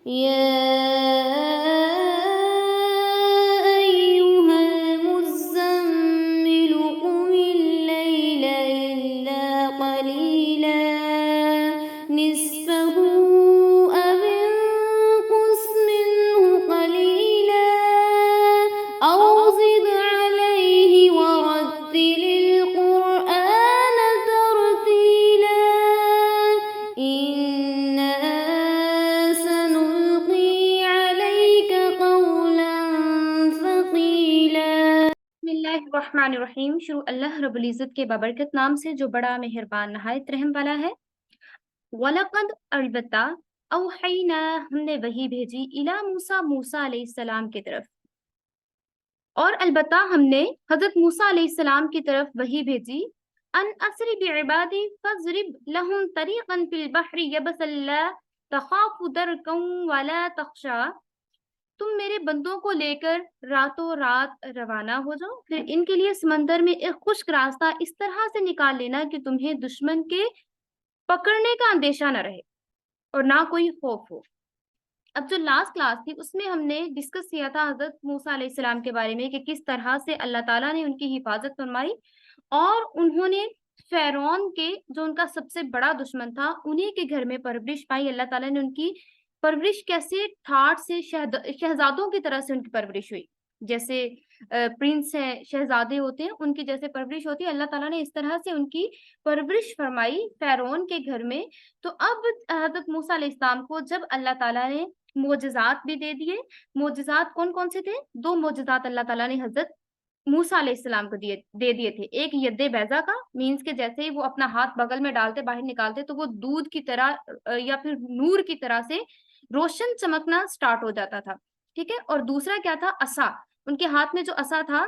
يا أيها المزمل قم الليل إلا قليلا نصفه أو انقص منه قليلا أو زد عليه ورتل القرآن ترتيلا إنا سنلقي عليك قولا ثقيلا۔ بسم اللہ الرحمن الرحیم۔ شروع اللہ رب العزت کے بابرکت نام سے جو بڑا مہربان نہایت رحم والا ہے۔ وَلَقَدْ البتہ اوحینا ہم نے وحی بھیجی الی موسیٰ موسیٰ علیہ السلام کی طرف، اور البتہ ہم نے حضرت موسیٰ علیہ السلام کی طرف وحی بھیجی ان اسری بعبادی فاضرب لهم طریقا فی البحر یبسا لا تخاف درکا ولا تخشا، تم میرے بندوں کو لے کر راتوں رات روانہ ہو جاؤ، پھر ان کے لیے سمندر میں ایک خشک راستہ اس طرح سے نکال لینا کہ تمہیں دشمن کے پکڑنے کا اندیشہ نہ رہے اور نہ کوئی خوف ہو۔ اب جو لاسٹ کلاس تھی اس میں ہم نے ڈسکس کیا تھا حضرت موسیٰ علیہ السلام کے بارے میں کہ کس طرح سے اللہ تعالیٰ نے ان کی حفاظت فرمائی، اور انہوں نے فرعون کے جو ان کا سب سے بڑا دشمن تھا انہیں کے گھر میں پرورش پائی۔ اللہ تعالیٰ نے ان کی پرورش کیسے ٹھاٹ سے شہزادوں کی طرح سے ان کی پرورش ہوئی، جیسے پرنس ہیں شہزادے ہوتے ہیں ان کی جیسے پرورش ہوتی ہے، اللہ تعالیٰ نے اس طرح سے ان کی پرورش فرمائی فرعون کے گھر میں۔ تو اب حضرت موسیٰ علیہ السلام کو جب اللہ تعالیٰ نے معجزات بھی دے دیے، معجزات کون کون سے تھے؟ 2 معجزات اللہ تعالیٰ نے حضرت موسیٰ علیہ السلام کو دے دیے تھے۔ ایک ید بیضا کا، مینس کہ جیسے ہی وہ اپنا ہاتھ بغل میں ڈالتے باہر نکالتے تو وہ دودھ کی طرح یا پھر نور کی طرح سے روشن چمکنا سٹارٹ ہو جاتا تھا، ٹھیک ہے۔ اور دوسرا کیا تھا؟ عصا، ان کے ہاتھ میں جو عصا تھا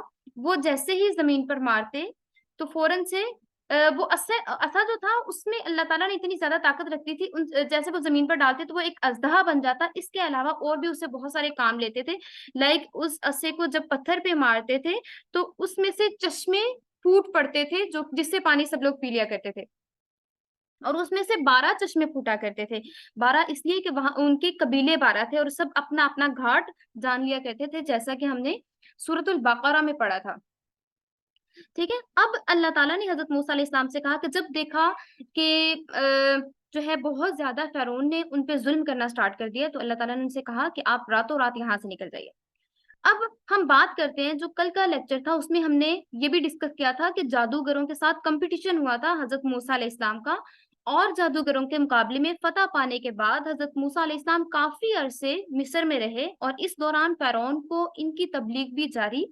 وہ جیسے ہی زمین پر مارتے تو فوراً سے وہ عصا جو تھا اس میں اللہ تعالیٰ نے اتنی زیادہ طاقت رکھتی تھی، جیسے وہ زمین پر ڈالتے تو وہ ایک اژدہا بن جاتا۔ اس کے علاوہ اور بھی اسے بہت سارے کام لیتے تھے، لائک اس عصے کو جب پتھر پہ مارتے تھے تو اس میں سے چشمے پھوٹ پڑتے تھے جو جس سے پانی سب لوگ پی لیا کرتے تھے، اور اس میں سے 12 چشمے پھوٹا کرتے تھے۔ 12 اس لیے کہ وہاں ان کے قبیلے 12 تھے اور سب اپنا اپنا گھاٹ جان لیا کرتے تھے، جیسا کہ ہم نے سورۃ البقرہ میں پڑھا تھا، ٹھیک ہے۔ اب اللہ تعالیٰ نے حضرت موسیٰ علیہ السلام سے کہا کہ جب دیکھا کہ جو ہے بہت زیادہ فرعون نے ان پہ ظلم کرنا سٹارٹ کر دیا تو اللہ تعالیٰ نے ان سے کہا کہ آپ راتوں رات یہاں سے نکل جائیے۔ اب ہم بات کرتے ہیں جو کل کا لیکچر تھا اس میں ہم نے یہ بھی ڈسکس کیا تھا کہ جادوگروں کے ساتھ کمپٹیشن ہوا تھا حضرت موسیٰ علیہ السلام کا، اور جادوگروں کے مقابلے میں فتح پانے کے بعد حضرت موسیٰ علیہ السلام کافی عرصے مصر میں رہے، اور اس دوران فرعون کو ان کی تبلیغ بھی جاری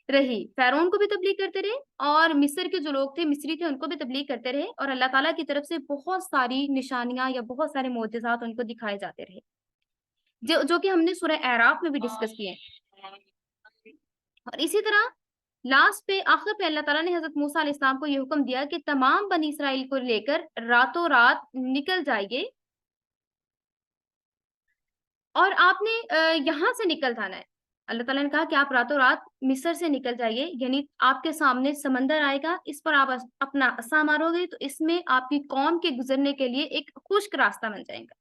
رہی، فرعون کو بھی تبلیغ کرتے رہے اور مصر کے جو لوگ تھے مصری تھے ان کو بھی تبلیغ کرتے رہے، اور اللہ تعالیٰ کی طرف سے بہت ساری نشانیاں یا بہت سارے معجزات ان کو دکھائے جاتے رہے، جو کہ ہم نے سورہ اعراف میں بھی ڈسکس کیے ہیں۔ اور اسی طرح لاسٹ پہ آخر پہ اللہ تعالیٰ نے حضرت موسیٰ علیہ السلام کو یہ حکم دیا کہ تمام بنی اسرائیل کو لے کر راتوں رات نکل جائیے، اور آپ نے یہاں سے نکل جانا ہے۔ اللہ تعالیٰ نے کہا کہ آپ راتوں رات مصر سے نکل جائیے، یعنی آپ کے سامنے سمندر آئے گا، اس پر آپ اپنا عصا مارو گے تو اس میں آپ کی قوم کے گزرنے کے لیے ایک خشک راستہ بن جائے گا،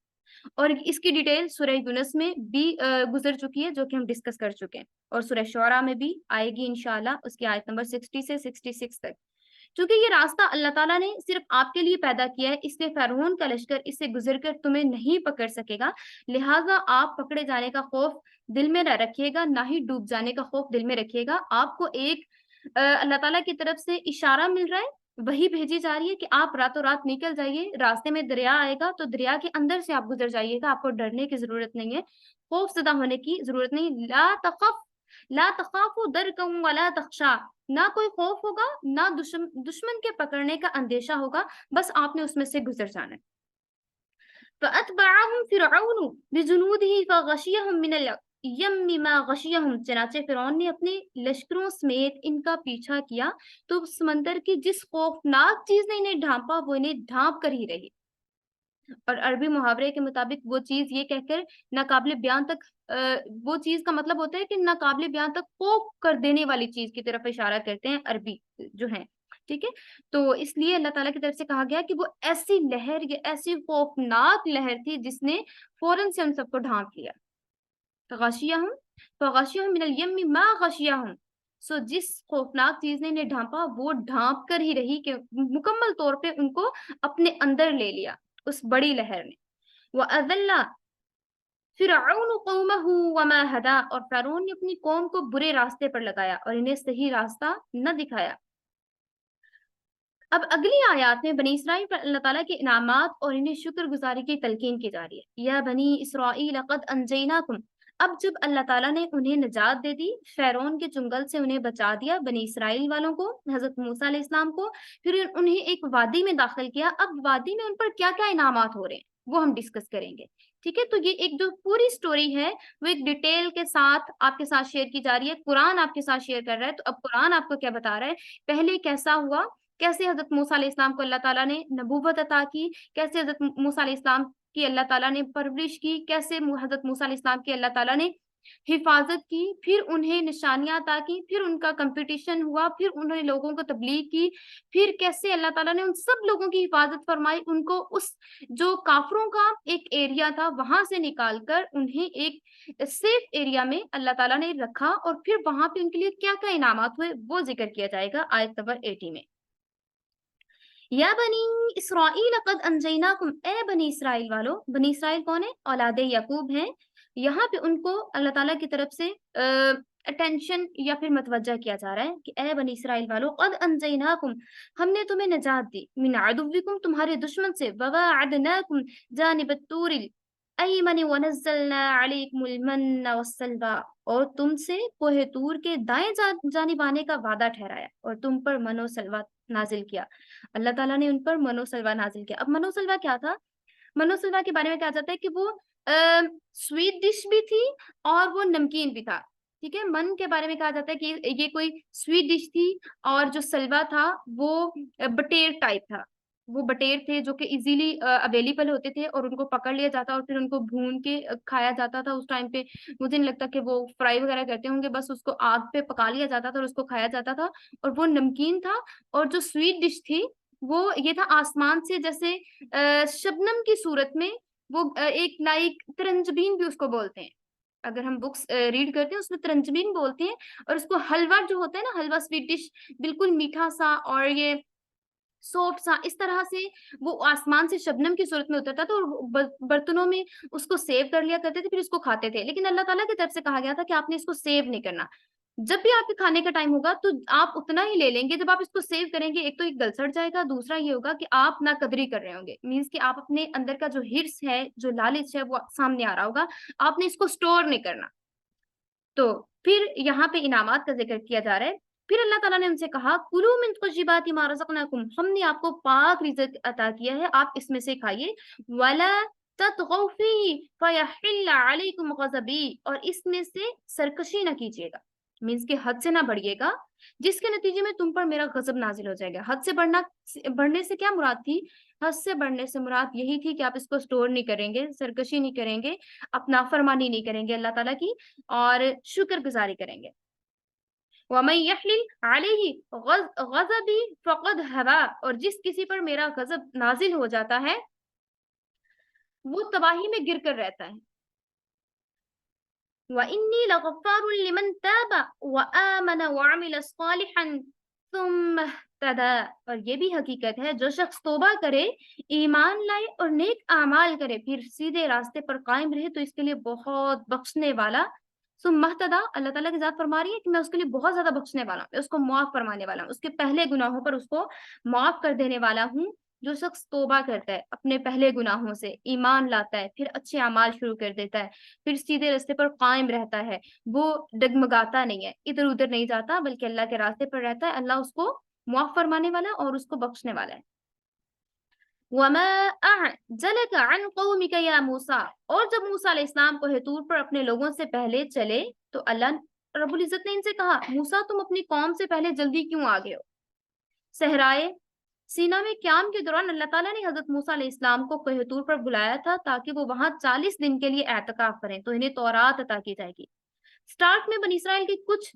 اور اس کی ڈیٹیل سورہ یونس میں بھی گزر چکی ہے جو کہ ہم ڈسکس کر چکے ہیں، اور سورہ شعراء میں بھی آئے گی انشاءاللہ، اس کی آیت نمبر 60 سے 66 تک۔ چونکہ یہ راستہ اللہ تعالیٰ نے صرف آپ کے لیے پیدا کیا ہے، اس لیے فرعون کا لشکر اس سے گزر کر تمہیں نہیں پکڑ سکے گا، لہٰذا آپ پکڑے جانے کا خوف دل میں نہ رکھیے گا، نہ ہی ڈوب جانے کا خوف دل میں رکھیے گا۔ آپ کو ایک اللہ تعالیٰ کی طرف سے اشارہ مل رہا ہے، وہی بھیجی جا رہی ہے کہ آپ راتوں رات نکل جائیے، راستے میں دریا آئے گا تو دریا کے اندر سے آپ گزر جائیے گا، آپ کو ڈرنے کی ضرورت نہیں ہے، خوف زدہ ہونے کی ضرورت نہیں۔ لا تخافوا درکا ولا تخشا، نہ کوئی خوف ہوگا نہ دشمن کے پکڑنے کا اندیشہ ہوگا، بس آپ نے اس میں سے گزر جانا ہے۔ فَأَتْبَعَهُمْ فِرْعَوْنُ بِجُنُودِهِ فَغَشِيَهُمْ مِنَ الْيَمِّ مَا غَشِيَهُمْ، چنانچہ فرعون نے اپنے لشکروں سمیت ان کا پیچھا کیا تو سمندر کی جس خوفناک چیز نے انہیں ڈھانپا وہ انہیں ڈھانپ کر ہی رہی۔ اور عربی محاورے کے مطابق وہ چیز یہ کہہ کر ناقابل بیان تک وہ چیز کا مطلب ہوتا ہے کہ ناقابل بیان تک خوف کر دینے والی چیز کی طرف اشارہ کرتے ہیں عربی جو ہیں، ٹھیک ہے، تو اس لیے اللہ تعالیٰ کی طرف سے کہا گیا کہ وہ ایسی لہر، یہ ایسی خوفناک لہر تھی جس نے فوراً سے ان سب کو ڈھانپ لیا. غشیہم فغشیہم من الیم ما غشیہم، سو جس خوفناک چیز نے انہیں ڈھانپا وہ ڈھانپ کر ہی رہی کہ مکمل طور پہ ان کو اپنے اندر لے لیا اس بڑی لہر نے. وَأَذَلَّ فرعون قومہ وما ہدا، اور فرعون نے اپنی قوم کو برے راستے پر لگایا اور انہیں صحیح راستہ نہ دکھایا. اب اگلی آیات میں بنی اسرائیل پر اللہ تعالیٰ کے انعامات اور انہیں شکر گزاری کی تلقین کی جا رہی ہے. یا بنی اسرائیل قد انجیناکم، اب جب اللہ تعالیٰ نے انہیں نجات دے دی، فرعون کے چنگل سے انہیں بچا دیا، بنی اسرائیل والوں کو، حضرت موسیٰ علیہ السلام کو، پھر انہیں ایک وادی میں داخل کیا. اب وادی میں ان پر کیا کیا انعامات ہو رہے ہیں وہ ہم ڈسکس کریں گے. ٹھیک ہے، تو یہ ایک جو پوری سٹوری ہے وہ ایک ڈیٹیل کے ساتھ آپ کے ساتھ شیئر کی جا رہی ہے. قرآن آپ کے ساتھ شیئر کر رہا ہے. تو اب قرآن آپ کو کیا بتا رہا ہے، پہلے کیسا ہوا، کیسے حضرت موسیٰ علیہ السلام کو اللہ تعالیٰ نے نبوت عطا کی، کیسے حضرت موسیٰ علیہ السلام کی اللہ تعالیٰ نے پرورش کی، کیسے حضرت موسیٰ علیہ السلام کی اللہ تعالیٰ نے حفاظت کی، پھر انہیں نشانیاں عطا کی، پھر ان کا کمپٹیشن ہوا، پھر انہوں نے لوگوں کو تبلیغ کی، پھر کیسے اللہ تعالیٰ نے ان سب لوگوں کی حفاظت فرمائی، ان کو اس جو کافروں کا ایک ایریا تھا وہاں سے نکال کر انہیں ایک سیف ایریا میں اللہ تعالیٰ نے رکھا، اور پھر وہاں پہ ان کے لیے کیا کیا انعامات ہوئے وہ ذکر کیا جائے گا آیت نمبر 80 میں. یا بنی اسرائیل قد انجیناکم، اے بنی اسرائیل والو. بنی اسرائیل کون ہے؟ اولاد یعقوب ہیں. یہاں پہ ان کو اللہ تعالیٰ کی طرف سے اٹینشن یا پھر متوجہ کیا جا رہا ہے کہ اے بنی اسرائیل والو قد انجیناکم، ہم نے تمہیں نجات دی، من عدوکم، تمہارے دشمن سے، وواعدناکم جانب الطور الایمن ونزلنا علیکم المن والسلوى، اور تم سے کوہ طور کے دائیں جانب آنے کا وعدہ ٹھہرایا اور تم پر من و سلوہ نازل کیا. اللہ تعالیٰ نے ان پر من و سلوہ نازل کیا. اب من و سلوہ کیا تھا؟ من و سلوہ کے بارے میں کہا جاتا ہے کہ وہ سویٹ ڈش بھی تھی اور وہ نمکین بھی تھا. ٹھیک ہے، من کے بارے میں کہا جاتا ہے کہ یہ کوئی سویٹ ڈش تھی، اور جو سلوہ تھا وہ بٹیر ٹائپ تھا. وہ بٹیر تھے جو کہ ایزیلی اویلیبل ہوتے تھے اور ان کو پکڑ لیا جاتا اور پھر ان کو بھون کے کھایا جاتا تھا. اس ٹائم پہ مجھے نہیں لگتا کہ وہ فرائی وغیرہ کرتے ہوں گے، بس اس کو آگ پہ پکا لیا جاتا تھا اور اس کو کھایا جاتا تھا، اور وہ نمکین تھا. اور جو سویٹ ڈش تھی وہ یہ تھا آسمان سے جیسے شبنم کی صورت میں، وہ ایک لائک ترنجبین بھی اس کو بولتے ہیں. اگر ہم بکس ریڈ کرتے ہیں اس میں ترنجبین بولتے ہیں. اور اس کو حلوہ جو ہوتا ہے نا، حلوہ سویٹ ڈش بالکل میٹھا سا اور یہ سوفٹ سا، اس طرح سے وہ آسمان سے شبنم کی صورت میں اترتا تھا، اور برتنوں میں اس کو سیو کر لیا کرتے تھے، پھر اس کو کھاتے تھے. لیکن اللہ تعالیٰ کی طرف سے کہا گیا تھا کہ آپ نے اس کو سیو نہیں کرنا. جب بھی آپ کے کھانے کا ٹائم ہوگا تو آپ اتنا ہی لے لیں گے. جب آپ اس کو سیو کریں گے، ایک تو ایک گل سڑ جائے گا، دوسرا یہ ہوگا کہ آپ نا قدری کر رہے ہوں گے. مینس کہ آپ اپنے اندر کا جو ہرس ہے، جو لالچ ہے، وہ سامنے آ رہا ہوگا. آپ نے اس کو سٹور نہیں کرنا. تو پھر یہاں پہ انعامات کا ذکر کیا جا رہا ہے. پھر اللہ تعالیٰ نے ان سے کہا کلوا من طیبات ما رزقناکم، ہم نے آپ کو پاک رزق عطا کیا ہے، آپ اس میں سے کھائیے. ولا تطغوا فیہ فیحل علیکم غضبی، اور اس میں سے سرکشی نہ کیجیے گا. مینس کہ حد سے نہ بڑھیے گا، جس کے نتیجے میں تم پر میرا غضب نازل ہو جائے گا. حد سے بڑھنے سے کیا مراد تھی؟ حد سے بڑھنے سے مراد یہی تھی کہ آپ اس کو سٹور نہیں کریں گے، سرکشی نہیں کریں گے، اپنا فرمانی نہیں کریں گے اللہ تعالیٰ کی، اور شکر گزاری کریں گے. وَمَن يَحْلِلْ عَلَيْهِ غَضَبِي فَقَدْ هَوَىٰ، اور جس کسی پر میرا غضب نازل ہو جاتا ہے وہ تباہی میں گر کر رہتا ہے. وَإِنِّي لَغَفَّارٌ لِمَن تَابَ وَآمَنَ وَعَمِلَ صَالِحًا ثُمَّ اهْتَدَىٰ، اور یہ بھی حقیقت ہے جو شخص توبہ کرے، ایمان لائے اور نیک اعمال کرے، پھر سیدھے راستے پر قائم رہے، تو اس کے لیے بہت بخشنے والا. ثم اهتدىٰ، اللہ تعالیٰ کی ذات فرما رہی ہے کہ میں اس کے لیے بہت زیادہ بخشنے والا ہوں، میں اس کو معاف فرمانے والا ہوں، اس کے پہلے گناہوں پر اس کو معاف کر دینے والا ہوں. جو شخص توبہ کرتا ہے اپنے پہلے گناہوں سے، ایمان لاتا ہے، پھر اچھے اعمال شروع کر دیتا ہے، پھر سیدھے راستے پر قائم رہتا ہے، وہ ڈگمگاتا نہیں ہے، ادھر ادھر نہیں جاتا، بلکہ اللہ کے راستے پر رہتا ہے، اللہ اس کو معاف فرمانے والا ہے اور اس کو بخشنے والا ہے. وَمَا أَعْجَلَكَ عَنْ قَوْمِكَ يَا مُوسَىٰ، اور جب موسیٰ علیہ السلام کوہ طور پر اپنے لوگوں سے پہلے چلے تو اللہ رب العزت نے ان سے کہا موسیٰ تم اپنی قوم سے پہلے جلدی کیوں آ گئے ہو؟ صحرائے سینا میں قیام کے دوران اللہ تعالیٰ نے حضرت موسیٰ علیہ السلام کو کوہ طور پر بلایا تھا تاکہ وہ وہاں 40 دن کے لیے اعتکاف کریں، تو انہیں تورات عطا کی جائے گی. سٹارٹ میں بنی اسرائیل کی کچھ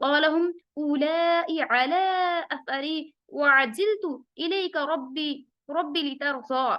قال هم أولئك على أثري وعجلت إليك ربي لترضى।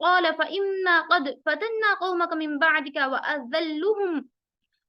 قال فإنا قد فتنا قومك من بعدك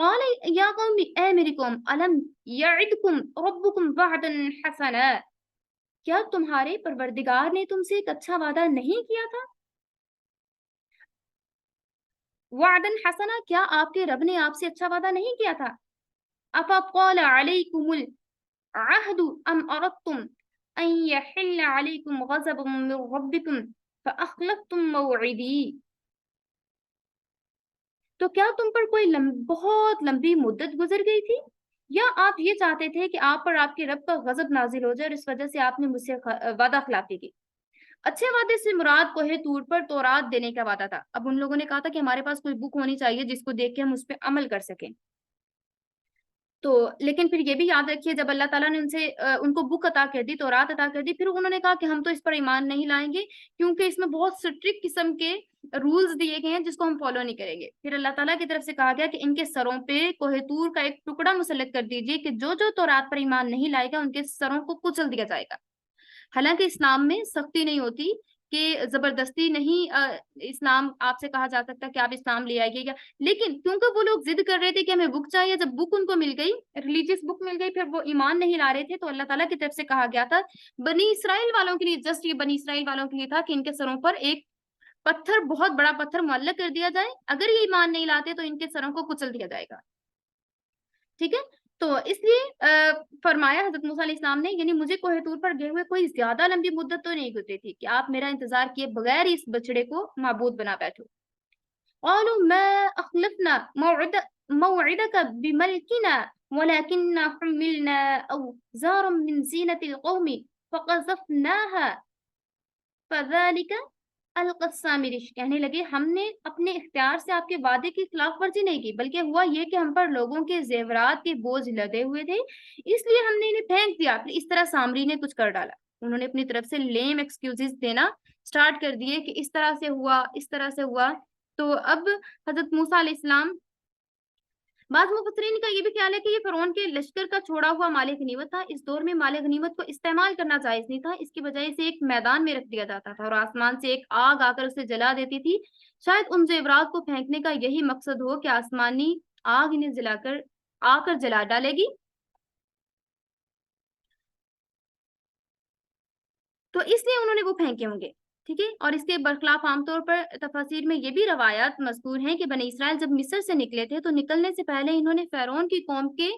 قال یا قوم، اے میری قوم، الم یعدکم ربکم وعدا حسنا، کیا تمہارے پروردگار نے تم سے ایک اچھا وعدہ نہیں کیا تھا؟ وعدا حسنا، کیا آپ کے رب نے آپ سے اچھا وعدہ نہیں کیا تھا؟ افطال علیکم العہد ام اردتم ان یحل علیکم غضب من ربکم فاخلفتم موعدی، تو کیا تم پر کوئی بہت لمبی مدت گزر گئی تھی، یا آپ یہ چاہتے تھے کہ آپ پر آپ کے رب کا غضب نازل ہو جائے اور اس وجہ سے آپ نے مجھ سے وعدہ خلافی کی؟ اچھے وعدے سے مراد کوہ طور پر تورات دینے کا وعدہ تھا۔ اب ان لوگوں نے کہا تھا کہ ہمارے پاس کوئی بک ہونی چاہیے جس کو دیکھ کے ہم اس پہ عمل کر سکیں۔ تو لیکن پھر یہ بھی یاد رکھیے، جب اللہ تعالیٰ نے ان کو بک عطا کر دی، تورات عطا کر دی، پھر انہوں نے کہا کہ ہم تو اس پر ایمان نہیں لائیں گے کیونکہ اس میں بہت سٹرکٹ قسم کے رولز دیے گئے ہیں جس کو ہم فالو نہیں کریں گے۔ پھر اللہ تعالیٰ کی طرف سے کہا گیا کہ ان کے سروں پہ کوہ طور کا ایک ٹکڑا مسلط کر دیجیے کہ جو جو تورات پر ایمان نہیں لائے گا ان کے سروں کو کچل دیا جائے گا۔ حالانکہ اسلام میں سختی نہیں ہوتی کہ زبردستی نہیں اسلام آپ سے کہا جا سکتا کہ آپ اسلام لے آئیے گا، لیکن کیونکہ وہ لوگ ضد کر رہے تھے کہ ہمیں بک چاہیے، جب بک ان کو مل گئی، ریلیجیس بک مل گئی، پھر وہ ایمان نہیں لا رہے تھے، تو اللہ تعالیٰ کی طرف سے کہا گیا تھا بنی اسرائیل والوں کے لیے، جسٹ یہ بنی اسرائیل والوں کے لیے تھا کہ ان کے سروں پر ایک پتھر، بہت بڑا پتھر معلق کر دیا جائے، اگر یہ ایمان نہیں لاتے تو ان کے سروں کو کچل دیا جائے گا۔ ٹھیک ہے، تو اس لیے فرمایا حضرت موسیٰ علیہ السلام نے، یعنی مجھے کوہ طور پر گئے ہوئے کوئی زیادہ لمبی مدت تو نہیں گزری تھی کہ آپ میرا انتظار کیے بغیر اس بچڑے کو معبود بنا بیٹھو۔ قالوا ما اخلفنا موعدك بملكنا ولكننا حملنا اوزارا من زینة القوم فقذفناها فذلك القسامرش، کہنے لگے ہم نے اپنے اختیار سے آپ کے وعدے کی خلاف ورزی نہیں کی، بلکہ ہوا یہ کہ ہم پر لوگوں کے زیورات کے بوجھ لدے ہوئے تھے، اس لیے ہم نے انہیں پھینک دیا۔ پھر اس طرح سامری نے کچھ کر ڈالا، انہوں نے اپنی طرف سے لیم ایکسکیوزز دینا سٹارٹ کر دیے کہ اس طرح سے ہوا، اس طرح سے ہوا۔ تو اب حضرت موسیٰ علیہ السلام، بعض مفسرین کا یہ بھی خیال ہے کہ یہ فرعون کے لشکر کا چھوڑا ہوا مال غنیمت تھا۔ اس دور میں مال غنیمت کو استعمال کرنا جائز نہیں تھا، اس کی بجائے اسے ایک میدان میں رکھ دیا جاتا تھا اور آسمان سے ایک آگ آ کر اسے جلا دیتی تھی۔ شاید ان زیورات کو پھینکنے کا یہی مقصد ہو کہ آسمانی آگ انہیں آ کر جلا ڈالے گی، تو اس لیے انہوں نے وہ پھینکے ہوں گے۔ ٹھیک ہے، اور اس کے برخلاف عام طور پر تفاسیر میں یہ بھی روایات مذکور ہیں کہ بنی اسرائیل جب مصر سے نکلے تھے تو نکلنے سے پہلے انہوں نے فرعون کی قوم کے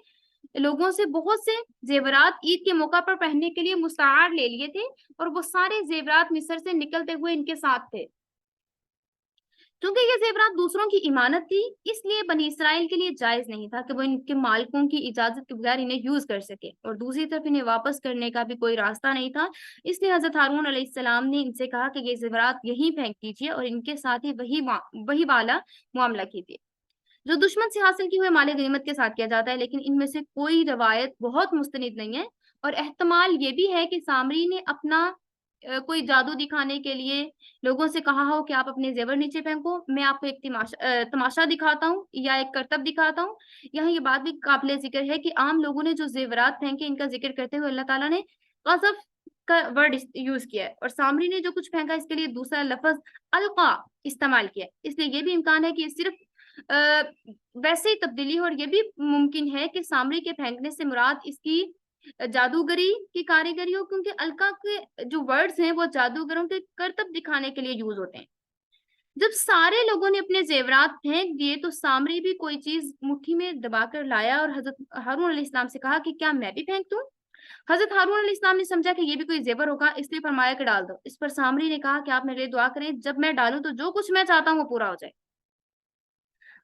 لوگوں سے بہت سے زیورات عید کے موقع پر پہننے کے لیے مستعار لے لیے تھے، اور وہ سارے زیورات مصر سے نکلتے ہوئے ان کے ساتھ تھے۔ کیونکہ یہ زیورات دوسروں کی امانت تھی، اس لیے بنی اسرائیل کے لیے جائز نہیں تھا کہ وہ ان کے مالکوں کی اجازت کے بغیر انہیں یوز کر سکے، اور دوسری طرف انہیں واپس کرنے کا بھی کوئی راستہ نہیں تھا۔ اس لیے حضرت ہارون علیہ السلام نے ان سے کہا کہ یہ زیورات یہیں پھینک دیجیے اور ان کے ساتھ ہی وہی والا معاملہ کیجیے جو دشمن سے حاصل کی ہوئے مال غنیمت کے ساتھ کیا جاتا ہے۔ لیکن ان میں سے کوئی روایت بہت مستند نہیں ہے، اور احتمال یہ بھی ہے کہ سامری نے اپنا کوئی جادو دکھانے کے لیے لوگوں سے کہا ہو کہ آپ اپنے زیور نیچے پھینکو، میں آپ کو ایک تماشا دکھاتا ہوں یا ایک کرتب دکھاتا ہوں۔ یہاں یہ بات بھی قابل ذکر ہے کہ عام لوگوں نے جو زیورات پھینکے ان کا ذکر کرتے ہوئے اللہ تعالیٰ نے قذف کا ورڈ یوز کیا ہے، اور سامری نے جو کچھ پھینکا اس کے لیے دوسرا لفظ القا استعمال کیا ہے۔ اس لیے یہ بھی امکان ہے کہ صرف ویسے ہی تبدیلی ہو، اور یہ بھی ممکن ہے کہ سامری کے پھینکنے سے مراد اس کی جادوگری کی کاریگری ہو، کیونکہ الکا کے جو ورڈز ہیں وہ جادوگروں کے کرتب دکھانے کے لیے یوز ہوتے ہیں۔ جب سارے لوگوں نے اپنے زیورات پھینک دیے تو سامری بھی کوئی چیز مٹھی میں دبا کر لایا اور حضرت ہارون علیہ السلام سے کہا کہ کیا میں بھی پھینک دوں؟ حضرت ہارون علیہ السلام نے سمجھا کہ یہ بھی کوئی زیور ہوگا، اس لیے فرمایا کہ ڈال دو۔ اس پر سامری نے کہا کہ آپ میرے لیے دعا کریں، جب میں ڈالوں تو جو کچھ میں چاہتا ہوں وہ پورا ہو جائے۔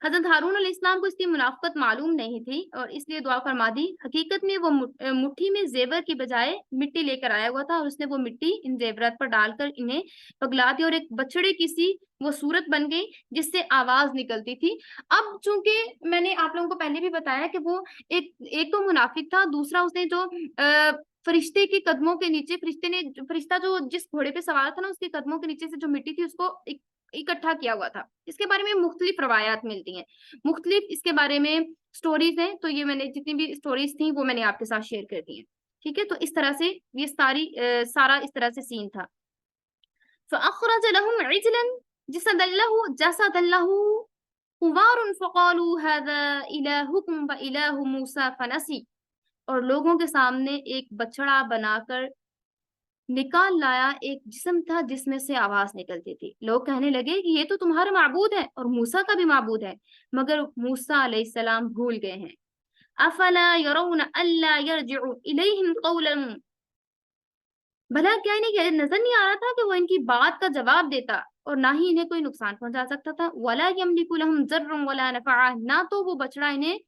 حضرت ہارون علیہ السلام کو اس کی منافقت معلوم نہیں تھی اور اس لیے دعا فرما دی۔ حقیقت میں وہ مٹھی میں زیور کی بجائے مٹی لے کر آیا ہوا تھا، اور اس نے وہ مٹی ان زیورات پر ڈال کر انہیں پگلا دی، اور ایک بچڑے کی سی وہ صورت بن گئی جس سے آواز نکلتی تھی۔ اب چونکہ میں نے آپ لوگوں کو پہلے بھی بتایا کہ وہ ایک تو منافق تھا، دوسرا اس نے جو فرشتے کے قدموں کے نیچے فرشتہ جو جس گھوڑے پہ سوار تھا نا، اس کے قدموں کے نیچے سے جو مٹی تھی اس کو اکٹھا کیا ہوا تھا۔ اس کے بارے میں مختلف روایات ملتی ہیں، مختلف اس کے بارے میں سٹوریز ہیں، تو یہ میں نے جتنی بھی سٹوریز تھیں وہ میں نے آپ کے ساتھ شیئر کر دی ہیں۔ ٹھیک ہے، تو اس طرح سے یہ سارا اس طرح سے سین تھا۔ فَأَخْرَجَ لَهُمْ عِجْلًا جَسَدًا لَهُ غبار فقالوا هذا إلهكم وإله موسى فنسي، اور لوگوں کے سامنے ایک بچڑا بنا کر نکال لایا ایک جسم تھا جس میں سے آواز نکلتی تھی۔ لوگ کہنے لگے کہ یہ تو تمہارا معبود ہے اور موسیٰ کا بھی معبود ہے، مگر موسیٰ علیہ السلام بھول گئے ہیں۔ افلا يرون الا يرجع الیہم قولا، بھلا کیا انہیں نظر نہیں آ رہا تھا کہ وہ ان کی بات کا جواب دیتا اور نہ ہی انہیں کوئی نقصان پہنچا سکتا تھا۔ ولا يملك لهم ضرا ولا نفعا، نہ تو وہ بچڑا انہیں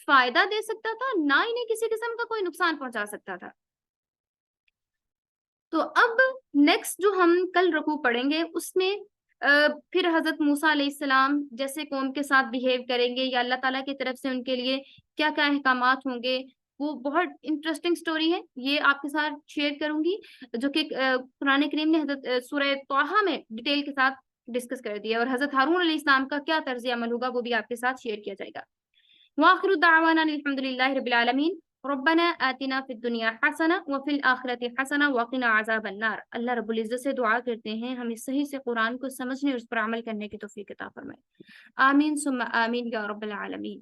فائدہ دے سکتا تھا نہ انہیں کسی قسم کا کوئی نقصان پہنچا سکتا تھا۔ تو اب نیکسٹ جو ہم کل رکوع پڑھیں گے اس میں پھر حضرت موسیٰ علیہ السلام جیسے قوم کے ساتھ بیہیو کریں گے یا اللہ تعالیٰ کی طرف سے ان کے لیے کیا کیا احکامات ہوں گے، وہ بہت انٹرسٹنگ سٹوری ہے، یہ آپ کے ساتھ شیئر کروں گی، جو کہ قرآن کریم نے حضرت سورہ طٰہٰ میں ڈیٹیل کے ساتھ ڈسکس کر دیا، اور حضرت ہارون علیہ السلام کا کیا طرز عمل ہوگا وہ بھی آپ کے ساتھ شیئر کیا جائے گا۔ وآخر دعوانا الحمد للہ رب العالمین، ربنا آتنا فی الدنیا حسنہ وفی الآخرۃ حسنہ وقنا عذاب النار۔ اللہ رب العزت سے دعا کرتے ہیں ہمیں صحیح سے قرآن کو سمجھنے اور اس پر عمل کرنے کی توفیق عطا فرمائے، آمین ثم آمین یا رب العالمین۔